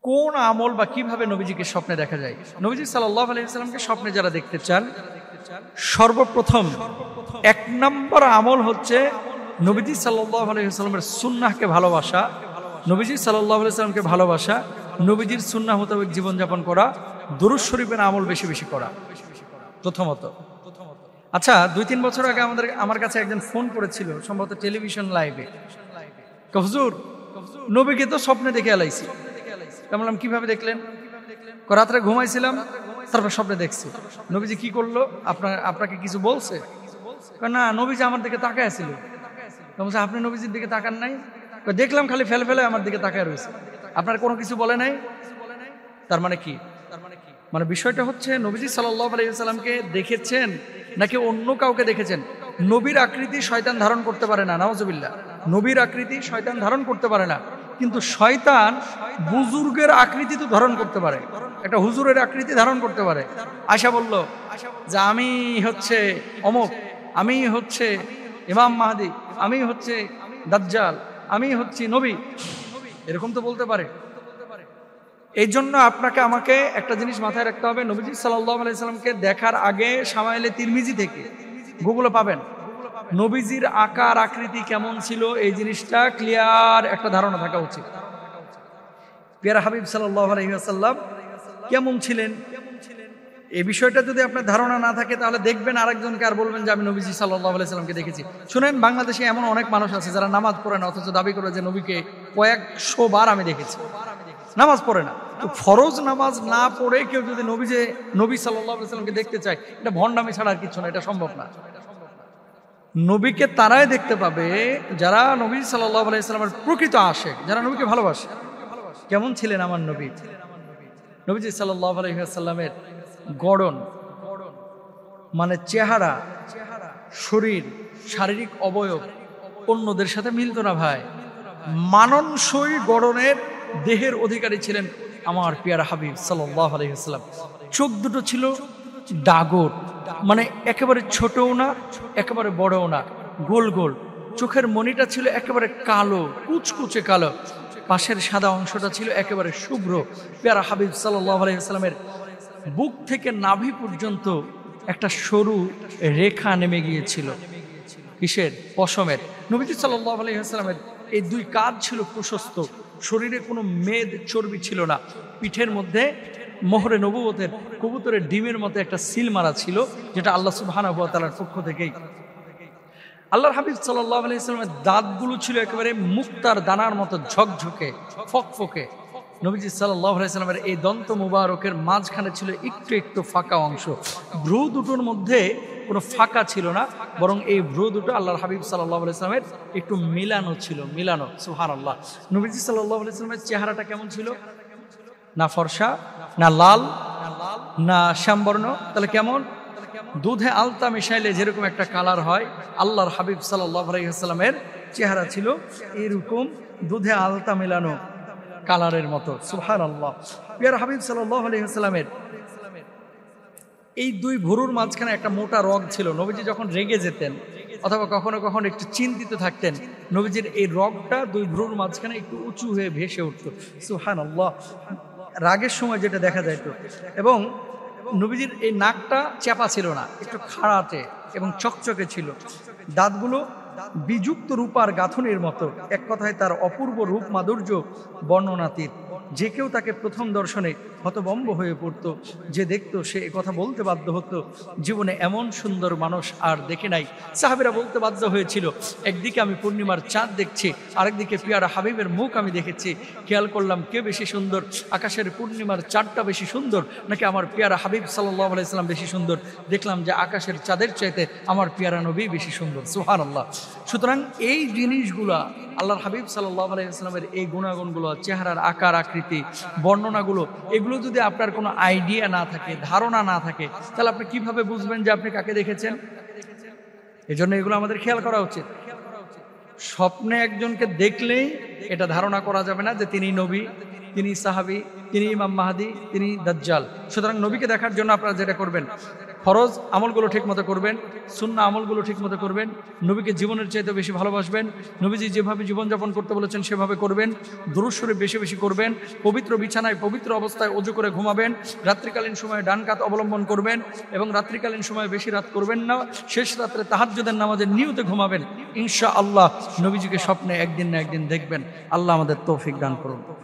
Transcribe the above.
কোন আমল বা কিভাবে নবীজিকে স্বপ্নে দেখা যায়? নবীজি সাল্লাল্লাহু আলাইহি ওয়াসাল্লামকে স্বপ্নে যারা দেখতে চান, সর্বপ্রথম 1 নম্বর আমল হচ্ছে নবীজি সাল্লাল্লাহু আলাইহি ওয়াসাল্লামের সুন্নাহকে ভালোবাসা, নবীজি সাল্লাল্লাহু আলাইহি ওয়াসাল্লামকে ভালোবাসা, নবীজির সুন্নাহ মোতাবেক জীবনযাপন করা, দুরূদ শরীফের আমল বেশি বেশি করা প্রথমত। আচ্ছা, 2-3 বছর আগে আমার কাছে একজন ফোন করেছিল, সম্ভবত টেলিভিশন লাইভে, হুজুর নবীকে তো স্বপ্নে দেখে এলাইছি। আমি বললাম কিভাবে দেখলেন? রাত্রে ঘুমাইছিলাম, তারপর স্বপ্নে দেখছি। নবীজি কি করলো? আপনাকে কিছু বলছে? না, নবীজি আমার দিকে তাকায় ছিল। আপনি নবীজির দিকে তাকান নাই? দেখলাম খালি ফেলে ফেলে আমার দিকে তাকায় রয়েছে। আপনার কোনো কিছু বলে নাই? তার মানে কি? মানে বিষয়টা হচ্ছে নবীজি সাল্লাল্লাহু আলাইহি ওয়াসাল্লামকে দেখেছেন নাকি অন্য কাউকে দেখেছেন? নবীর আকৃতি শয়তান ধারণ করতে পারে না, নাউজুবিল্লাহ। নবীর আকৃতি শয়তান ধারণ করতে পারে না, কিন্তু শয়তান বুজুর্গের আকৃতি তো ধারণ করতে পারে, একটা হুজুরের আকৃতি ধারণ করতে পারে। আয়েশা বলল যে আমি হচ্ছে অমুক, আমি হচ্ছে ইমাম মাহদি, আমি হচ্ছে দাজ্জাল, আমি হচ্ছে নবী, এরকম তো বলতে পারে। এই জন্য আপনাকে আমাকে একটা জিনিস মাথায় রাখতে হবে, নবীজি সাল্লাল্লাহু আলাইহি সাল্লামকে দেখার আগে শামাইলে তিরমিজি থেকে গুগলে পাবেন নবীজির আকার আকৃতি কেমন ছিল, এই জিনিসটা ক্লিয়ার একটা ধারণা থাকা উচিত। প্যারা হাবিব সাল্লাল্লাহু আলাইহি ওয়াসাল্লাম কেমন ছিলেন, এই বিষয়টা যদি আপনার ধারণা না থাকে তাহলে দেখবেন আরেকজনকে আর বলবেন যে আমি নবীজি সাল্লাল্লাহু আলাইহি সাল্লামকে দেখেছি। শুনেন, বাংলাদেশে এমন অনেক মানুষ আছে যারা নামাজ পড়ে না, অথচ দাবি করে যে নবীকে কয়েকশো বার আমি দেখেছি। নামাজ পড়ে না, তো ফরজ নামাজ না পড়ে কেউ যদি নবী সাল্লাল্লাহু আলাইহি সাল্লামকে দেখতে চায়, এটা ভণ্ডামি ছাড়া আর কিছু না, এটা সম্ভব না। নবীকে তারাই দেখতে পাবে যারা নবী সাল্লাল্লাহু আলাইহি সাল্লামের প্রকৃত আশিক, যারা নবীকে ভালোবাসে। কেমন ছিলেন আমার নবী? নবীজি সাল্লাল্লাহু আলাইহি সাল্লামের গড়ন মানে চেহারা, শরীর, শারীরিক অবয়ব অন্যদের সাথে মিলতো না ভাই। মানানসই গড়নের দেহের অধিকারী ছিলেন আমার পিয়ারা হাবিব সাল্লাল্লাহু আলাইহি ওয়াসাল্লাম। চোখ দুটো ছিল ডাগর, মানে একেবারে ছোটও না একেবারে বড়ও না, গোল গোল। চোখের মণিটা ছিল একেবারে কালো, কুচকুচে কালো। পাশের সাদা অংশটা ছিল একেবারে শুভ্র। পিয়ারা হাবিব সাল্লাল্লাহু আলাইহি ওয়াসাল্লামের বুক থেকে নাভি পর্যন্ত একটা সরু রেখা নেমে গিয়েছিল। কিসের? পশমের। নবীজি সাল্লাল্লাহু আলাইহি ওয়াসাল্লামের এই 2 কাঁধ ছিল প্রশস্ত, শরীরে কোনো মেদ চর্বি ছিল না। পিঠের মধ্যে মোহরে নবুয়তের কবুতরের ডিমের মতো একটা সিল মারা ছিল, যেটা আল্লাহ সুবহানাহু ওয়া তাআলার পক্ষ থেকেই। আল্লাহর হাবিব সাল্লাল্লাহু আলাইহি ওয়াসাল্লামের দাঁতগুলো ছিল একেবারে মুক্তার দানার মতো ঝকঝকে ফকফকে। নবীজি সাল্লাল্লাহু আলাইহি ওয়াসাল্লামের এই দন্ত মুবারকের মাঝখানে ছিল একটু একটু ফাঁকা অংশ। ভ্রু দুটোর মধ্যে কোনো ফাঁকা ছিল না, বরং এই ভ্রু দুটো আল্লাহর হাবিব সাল্লাল্লাহু আলাইহি ওয়াসাল্লামের একটু মিলানো ছিল, মিলানো। সুবহানাল্লাহ। নবীজি সাল্লাল্লাহু আলাইহি ওয়াসাল্লামের চেহারাটা কেমন ছিল? না ফর্সা, না লাল, না শ্যামবর্ণ, তাহলে কেমন? দুধে আলতা মিশাইলে যেরকম একটা কালার হয়, আল্লাহর হাবিব সাল্লাল্লাহু আলাইহি ওয়াসাল্লামের চেহারা ছিল এরকম দুধে আলতা মিলানো কালারের মতো। সুবহানাল্লাহ। প্রিয় হাবিব সাল্লাল্লাহু আলাইহি ওয়াসাল্লামের এই 2 ভুরুর মাঝখানে একটা মোটা রগ ছিল। নবীজি যখন রেগে যেতেন অথবা কখনো কখনো একটু চিন্তিত থাকতেন, নবীজির এই রগটা 2 ভ্রুর মাঝখানে একটু উঁচু হয়ে ভেসে উঠত। সুবহানাল্লাহ। রাগের সময় যেটা দেখা যেত। এবং নবীজির এই নাকটা চাপা ছিল না, একটু খাড়াটে এবং চকচকে ছিল। দাঁতগুলো বিযুক্ত রূপার গাঁথনির মতো। এক কথায় তার অপূর্ব রূপ মাধুর্য বর্ণনাতীত। যে কেউ তাকে প্রথম দর্শনে হতভম্ব হয়ে পড়ত। যে দেখতো সে কথা বলতে বাধ্য হতো, জীবনে এমন সুন্দর মানুষ আর দেখে নাই। সাহাবীরা বলতে বাধ্য হয়েছিল, একদিকে আমি পূর্ণিমার চাঁদ দেখছি, আরেকদিকে পিয়ারা হাবিবের মুখ আমি দেখেছি। খেয়াল করলাম কে বেশি সুন্দর, আকাশের পূর্ণিমার চাঁদটা বেশি সুন্দর নাকি আমার পিয়ারা হাবিব সাল্লাল্লাহু আলাইহি সাল্লাম বেশি সুন্দর? দেখলাম যে আকাশের চাঁদের চাইতে আমার পিয়ারা নবী বেশি সুন্দর। সুবহানাল্লাহ। সুতরাং এই জিনিসগুলা আল্লাহর হাবিব সাল্লাল্লাহু আলাইহি ওয়াসাল্লামের এই গুণাগুণগুলো, চেহারার আকার আকৃতি, বর্ণনাগুলো, এগুলো যদি আপনার কোনো আইডিয়া না থাকে, ধারণা না থাকে, তাহলে আপনি কিভাবে বুঝবেন যে আপনি কাকে দেখেছেন? এজন্য এগুলো আমাদের খেয়াল করা উচিত। স্বপ্নে একজনকে দেখলেই এটা ধারণা করা যাবে না যে তিনি নবী, তিনি সাহাবী, তিনি ইমাম মাহদি, তিনি দাজ্জাল। সুতরাং নবীকে দেখার জন্য আপনারা যেটা করবেন, ফরজ আমলগুলো ঠিকমতো করবেন, সুন্নাহ আমলগুলো ঠিকমতো করবেন, নবীকে জীবনের চাইতে বেশি ভালোবাসবেন, নবীজি যেভাবে জীবনযাপন করতে বলেছেন সেভাবে করবেন, দুরূদ শরীফ বেশি বেশি করবেন, পবিত্র বিছানায় পবিত্র অবস্থায় ওযু করে ঘুমাবেন, রাত্রিকালীন সময়ে ডান কাত অবলম্বন করবেন এবং রাত্রিকালীন সময়ে বেশি রাত করবেন না, শেষ রাত্রে তাহাজ্জুদের নামাজের নিয়তে ঘুমাবেন। ইনশাআল্লাহ নবীজিকে স্বপ্নে একদিন না একদিন দেখবেন। আল্লাহ আমাদের তৌফিক দান করুন।